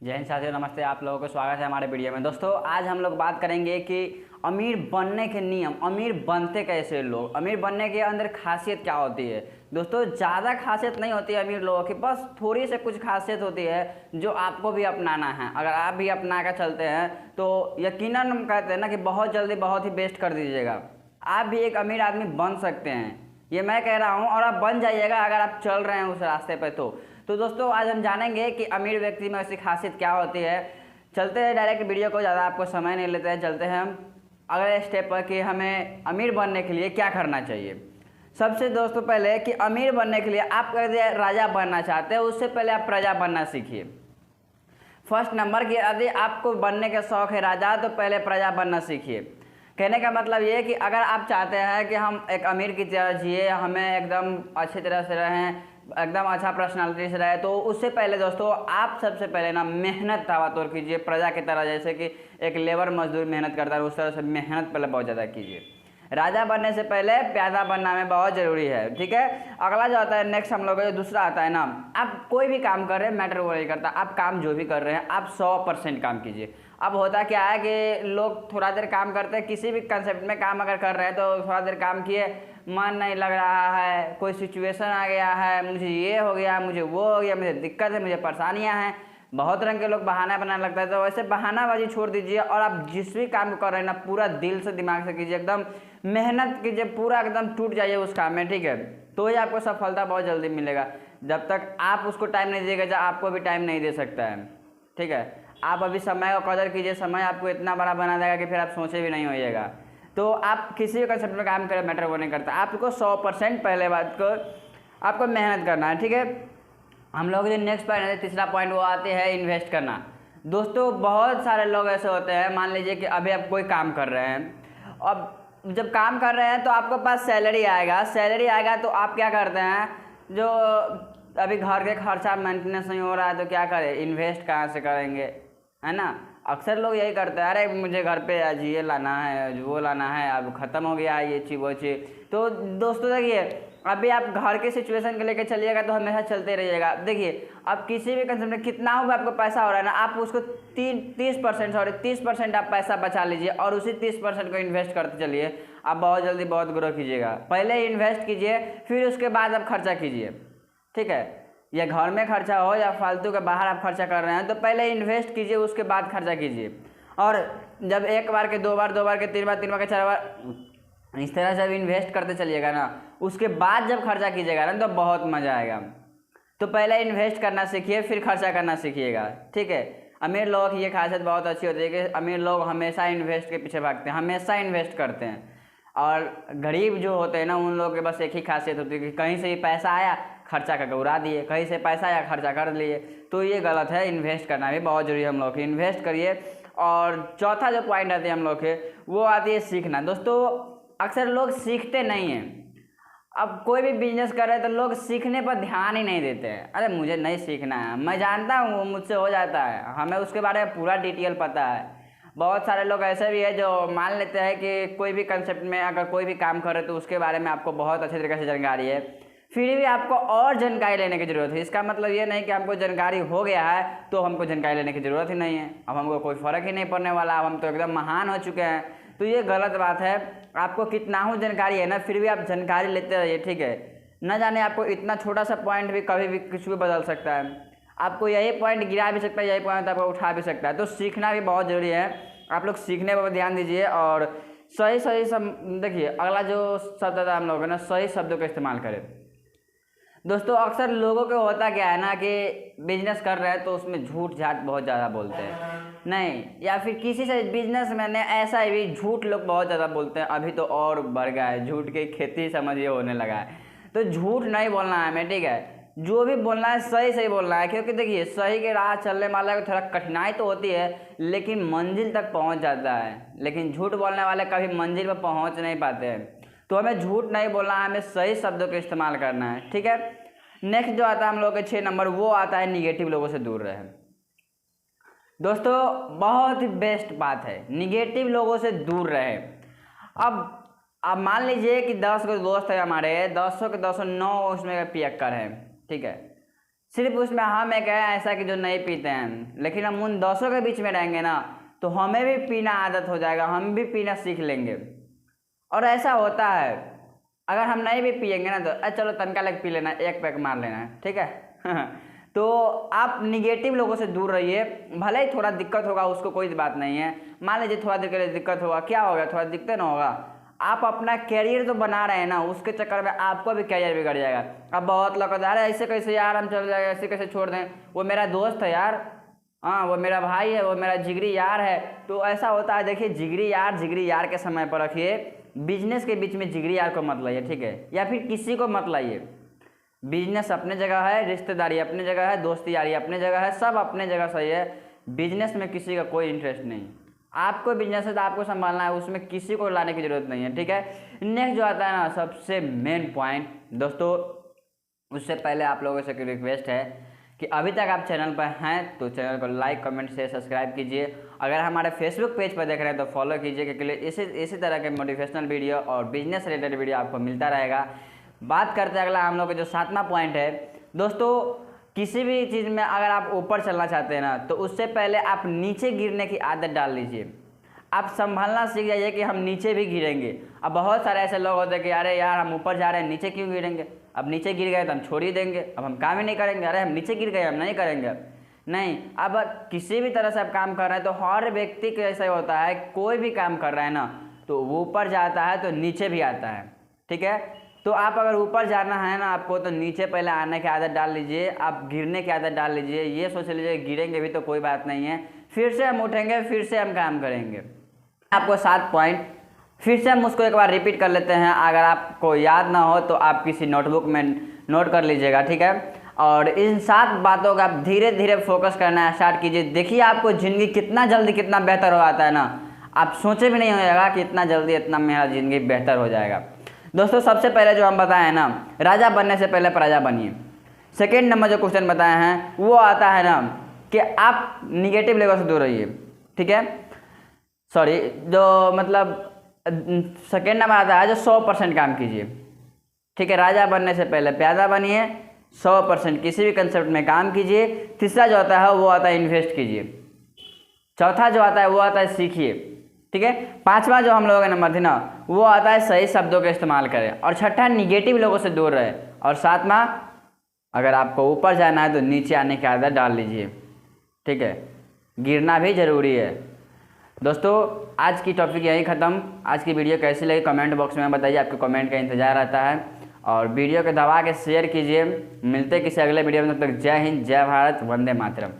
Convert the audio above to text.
जय हिंद साथियों, नमस्ते। आप लोगों को स्वागत है हमारे वीडियो में। दोस्तों, आज हम लोग बात करेंगे कि अमीर बनने के नियम, अमीर बनते कैसे लोग, अमीर बनने के अंदर खासियत क्या होती है। दोस्तों, ज़्यादा खासियत नहीं होती है अमीर लोगों की, बस थोड़ी से कुछ खासियत होती है जो आपको भी अपनाना है। अगर आप भी अपना कर चलते हैं तो यकीनन हम कहते हैं ना कि बहुत जल्दी बहुत ही बेस्ट कर दीजिएगा। आप भी एक अमीर आदमी बन सकते हैं, ये मैं कह रहा हूँ, और आप बन जाइएगा अगर आप चल रहे हैं उस रास्ते पर। तो दोस्तों, आज हम जानेंगे कि अमीर व्यक्ति में ऐसी खासियत क्या होती है। चलते हैं डायरेक्ट वीडियो को, ज़्यादा आपको समय नहीं लेते हैं। चलते हैं हम अगले स्टेप पर कि हमें अमीर बनने के लिए क्या करना चाहिए। सबसे दोस्तों पहले कि अमीर बनने के लिए आप यदि राजा बनना चाहते हैं, उससे पहले आप प्रजा बनना सीखिए। फर्स्ट नंबर कि यदि आपको बनने का शौक़ है राजा, तो पहले प्रजा बनना सीखिए। कहने का मतलब ये है कि अगर आप चाहते हैं कि हम एक अमीर की तरह जिए, हमें एकदम अच्छी तरह से रहें, एकदम अच्छा पर्सनालिटी से रहे, तो उससे पहले दोस्तों आप सबसे पहले ना मेहनत ताबड़तोड़ कीजिए प्रजा की तरह। जैसे कि एक लेबर मजदूर मेहनत करता है, उस तरह से मेहनत पहले बहुत ज़्यादा कीजिए। राजा बनने से पहले प्यादा बनना में बहुत ज़रूरी है, ठीक है। अगला जो आता है नेक्स्ट हम लोग का जो दूसरा आता है ना, आप कोई भी काम कर रहे हैं मैटर वो नहीं करता, आप काम जो भी कर रहे हैं आप 100% काम कीजिए। अब होता क्या है कि लोग थोड़ा देर काम करते हैं, किसी भी कंसेप्ट में काम अगर कर रहे हैं तो थोड़ा देर काम किए, मन नहीं लग रहा है, कोई सिचुएशन आ गया है, मुझे ये हो गया, मुझे वो हो गया, मुझे दिक्कत है, मुझे परेशानियां हैं, बहुत रंग के लोग बहाना बनाने लगता है। तो वैसे बहानाबाजी छोड़ दीजिए और आप जिस भी काम को कर रहे हैं ना पूरा दिल से दिमाग से कीजिए, एकदम मेहनत कीजिए, पूरा एकदम टूट जाइए उस काम में, ठीक है। तो ही आपको सफलता बहुत जल्दी मिलेगा। जब तक आप उसको टाइम नहीं दीजिएगा, जब आपको भी टाइम नहीं दे सकता है, ठीक है। आप अभी समय का कदर कीजिए, समय आपको इतना बड़ा बना देगा कि फिर आप सोचे भी नहीं होइएगा। तो आप किसी भी कंसेप्ट में काम करें मैटर वो नहीं करता, आपको 100% पहले बात को आपको मेहनत करना है, ठीक है। हम लोग जो नेक्स्ट पॉइंट है, तीसरा पॉइंट, वो आते हैं इन्वेस्ट करना। दोस्तों, बहुत सारे लोग ऐसे होते हैं, मान लीजिए कि अभी आप कोई काम कर रहे हैं, अब जब काम कर रहे हैं तो आपके पास सैलरी आएगा तो आप क्या करते हैं, जो अभी घर के खर्चा मेंटेनेंस नहीं हो रहा है तो क्या करें, इन्वेस्ट कहाँ से करेंगे, है ना। अक्सर लोग यही करते हैं, अरे मुझे घर पे आज ये लाना है, वो लाना है, अब ख़त्म हो गया है ये चीज़ वो चीज़। तो दोस्तों देखिए, अभी आप घर के सिचुएशन के लेके चलिएगा तो हमेशा चलते रहिएगा। देखिए, अब किसी भी कंसेप्ट में कितना हो आपको पैसा हो रहा है ना, आप उसको 30% आप पैसा बचा लीजिए और उसी 30% को इन्वेस्ट करते चलिए। आप बहुत जल्दी बहुत ग्रो कीजिएगा। पहले इन्वेस्ट कीजिए, फिर उसके बाद आप खर्चा कीजिए, ठीक है। या घर में खर्चा हो या फालतू के बाहर आप खर्चा कर रहे हैं, तो पहले इन्वेस्ट कीजिए, उसके बाद खर्चा कीजिए। और जब एक बार के, दो बार के, तीन बार के, 4 बार इस तरह से अब इन्वेस्ट करते चलिएगा ना, उसके बाद जब खर्चा कीजिएगा ना तो बहुत मज़ा आएगा। तो पहले इन्वेस्ट करना सीखिए, फिर खर्चा करना सीखिएगा, ठीक है। अमीर लोगों की ये खासियत बहुत अच्छी होती है कि अमीर लोग हमेशा इन्वेस्ट के पीछे भागते हैं, हमेशा इन्वेस्ट करते हैं। और गरीब जो होते हैं ना, उन लोगों के बस एक ही खासियत होती है कि कहीं से ही पैसा आया खर्चा करके उड़ा दिए, कहीं से पैसा आया खर्चा कर लिए। तो ये गलत है, इन्वेस्ट करना भी बहुत जरूरी है हम लोग की, इन्वेस्ट करिए। और चौथा जो पॉइंट आती है हम लोग के, वो आती है सीखना। दोस्तों, अक्सर लोग सीखते नहीं हैं। अब कोई भी बिजनेस कर रहे हैं तो लोग सीखने पर ध्यान ही नहीं देते हैं। अरे मुझे नहीं सीखना है, मैं जानता हूँ वो मुझसे हो जाता है, हमें उसके बारे में पूरा डिटेल पता है। बहुत सारे लोग ऐसे भी है जो मान लेते हैं कि कोई भी कंसेप्ट में अगर कोई भी काम कर रहे तो उसके बारे में आपको बहुत अच्छे तरीके से जानकारी है, फिर भी आपको और जानकारी लेने की ज़रूरत है। इसका मतलब ये नहीं कि हमको जानकारी हो गया है तो हमको जानकारी लेने की ज़रूरत ही नहीं है, अब हमको कोई फ़र्क ही नहीं पड़ने वाला, अब हम तो एकदम महान हो चुके हैं। तो ये गलत बात है। आपको कितना हो जानकारी है ना, फिर भी आप जानकारी लेते रहिए, ठीक है। न जाने आपको इतना छोटा सा पॉइंट भी कभी भी कुछ भी बदल सकता है, आपको यही पॉइंट गिरा भी सकता है, यही पॉइंट आपको उठा भी सकता है। तो सीखना भी बहुत ज़रूरी है, आप लोग सीखने पर ध्यान दीजिए। और सही सब देखिए, अगला जो शब्द आता है हम लोग ना, सही शब्दों का इस्तेमाल करें। दोस्तों, अक्सर लोगों को होता क्या है ना कि बिजनेस कर रहे हैं तो उसमें झूठ झाट बहुत ज़्यादा बोलते हैं, नहीं, या फिर किसी से बिजनेस मैंने ऐसा ही भी झूठ लोग बहुत ज़्यादा बोलते हैं। अभी तो और बढ़ गया है, झूठ की खेती समझिए होने लगा है। तो झूठ नहीं बोलना है हमें, ठीक है। जो भी बोलना है सही बोलना है, क्योंकि देखिए सही के राह चलने वाले को थोड़ा कठिनाई तो होती है लेकिन मंजिल तक पहुंच जाता है, लेकिन झूठ बोलने वाले कभी मंजिल पर पहुंच नहीं पाते हैं। तो हमें झूठ नहीं बोलना है, हमें सही शब्दों का इस्तेमाल करना है, ठीक है। नेक्स्ट जो आता है हम लोग के 6 नंबर, वो आता है निगेटिव लोगों से दूर रहें। दोस्तों, बहुत ही बेस्ट बात है, निगेटिव लोगों से दूर रहें। अब मान लीजिए कि 10 दोस्त है हमारे, 10 के 10 9 उसमें पियक्कर हैं, ठीक है। सिर्फ उसमें हम एक है ऐसा कि जो नहीं पीते हैं, लेकिन हम उन 200 के बीच में रहेंगे ना तो हमें भी पीना आदत हो जाएगा, हम भी पीना सीख लेंगे। और ऐसा होता है, अगर हम नहीं भी पियेंगे ना तो चलो तनका लग पी लेना, एक पैक मार लेना है, ठीक है। तो आप निगेटिव लोगों से दूर रहिए। भले ही थोड़ा दिक्कत होगा, उसको कोई बात नहीं है, मान लीजिए थोड़ा देर के लिए दिक्कत होगा, क्या होगा, थोड़ा दिक्कत ना होगा। आप अपना कैरियर तो बना रहे हैं ना, उसके चक्कर में आपको भी कैरियर बिगड़ जाएगा। अब बहुत लोग कहते हैं ऐसे कैसे यार हम चल जाएगा, ऐसे कैसे छोड़ दें, वो मेरा दोस्त है यार, हाँ वो मेरा भाई है, वो मेरा जिगरी यार है। तो ऐसा होता है, देखिए जिगरी यार के समय पर रखिए, बिजनेस के बीच में जिगरी यार को मत लाइए, ठीक है, या फिर किसी को मत लाइए। बिजनेस अपने जगह है, रिश्तेदारी अपने जगह है, दोस्ती यारी अपने जगह है, सब अपने जगह सही है। बिजनेस में किसी का कोई इंटरेस्ट नहीं, आपको बिजनेस है तो आपको संभालना है, उसमें किसी को लाने की जरूरत नहीं है, ठीक है। नेक्स्ट जो आता है ना सबसे मेन पॉइंट दोस्तों, उससे पहले आप लोगों से एक रिक्वेस्ट है कि अभी तक आप चैनल पर हैं तो चैनल को लाइक कमेंट से सब्सक्राइब कीजिए। अगर हमारे फेसबुक पेज पर देख रहे हैं तो फॉलो कीजिए, क्योंकि इसी तरह के मोटिवेशनल वीडियो और बिजनेस रिलेटेड वीडियो आपको मिलता रहेगा। बात करते हैं अगला हम लोग का जो 7वां पॉइंट है दोस्तों, किसी भी चीज़ में अगर आप ऊपर चलना चाहते हैं ना तो उससे पहले आप नीचे गिरने की आदत डाल लीजिए। आप संभालना सीख जाइए कि हम नीचे भी गिरेंगे। अब बहुत सारे ऐसे लोग होते हैं कि अरे यार हम ऊपर जा रहे हैं, नीचे क्यों गिरेंगे, अब नीचे गिर गए तो हम छोड़ ही देंगे, अब हम काम ही नहीं करेंगे, अरे हम नीचे गिर गए हम नहीं करेंगे। नहीं, अब किसी भी तरह से आप काम कर रहे हैं तो हर व्यक्ति के ऐसा होता है, कोई भी काम कर रहा है ना तो वो ऊपर जाता है तो नीचे भी आता है, ठीक है। तो आप अगर ऊपर जाना है ना आपको तो नीचे पहले आने की आदत डाल लीजिए, आप गिरने की आदत डाल लीजिए। ये सोच लीजिए गिरेंगे भी तो कोई बात नहीं है, फिर से हम उठेंगे, फिर से हम काम करेंगे। आपको 7 पॉइंट फिर से हम उसको एक बार रिपीट कर लेते हैं, अगर आपको याद ना हो तो आप किसी नोटबुक में नोट कर लीजिएगा, ठीक है। और इन 7 बातों का आप धीरे धीरे फोकस करना स्टार्ट कीजिए। देखिए आपको ज़िंदगी कितना जल्दी कितना बेहतर हो जाता है ना, आप सोचे भी नहीं होगा कि इतना जल्दी इतना मेरा ज़िंदगी बेहतर हो जाएगा। दोस्तों सबसे पहले जो हम बताए हैं ना, राजा बनने से पहले प्रजा बनिए। सेकेंड नंबर जो क्वेश्चन बताए हैं वो आता है ना कि आप निगेटिव लेवल से दूर रहिए, ठीक है। सॉरी, जो मतलब सेकेंड नंबर आता है जो 100% काम कीजिए, ठीक है। राजा बनने से पहले प्यादा बनिए, 100% किसी भी कंसेप्ट में काम कीजिए। तीसरा जो आता है वो आता है इन्वेस्ट कीजिए। चौथा जो आता है वो आता है सीखिए, ठीक है। 5वां जो हम लोगों का नंबर थी ना वो आता है सही शब्दों का इस्तेमाल करें। और छठा निगेटिव लोगों से दूर रहे। और 7वां अगर आपको ऊपर जाना है तो नीचे आने की आदत डाल लीजिए, ठीक है। गिरना भी ज़रूरी है। दोस्तों आज की टॉपिक यही ख़त्म। आज की वीडियो कैसी लगी कमेंट बॉक्स में बताइए, आपके कमेंट का इंतजार रहता है। और वीडियो को दबा के शेयर कीजिए। मिलते किसी अगले वीडियो में, तब तक जय हिंद, जय भारत, वंदे मातरम।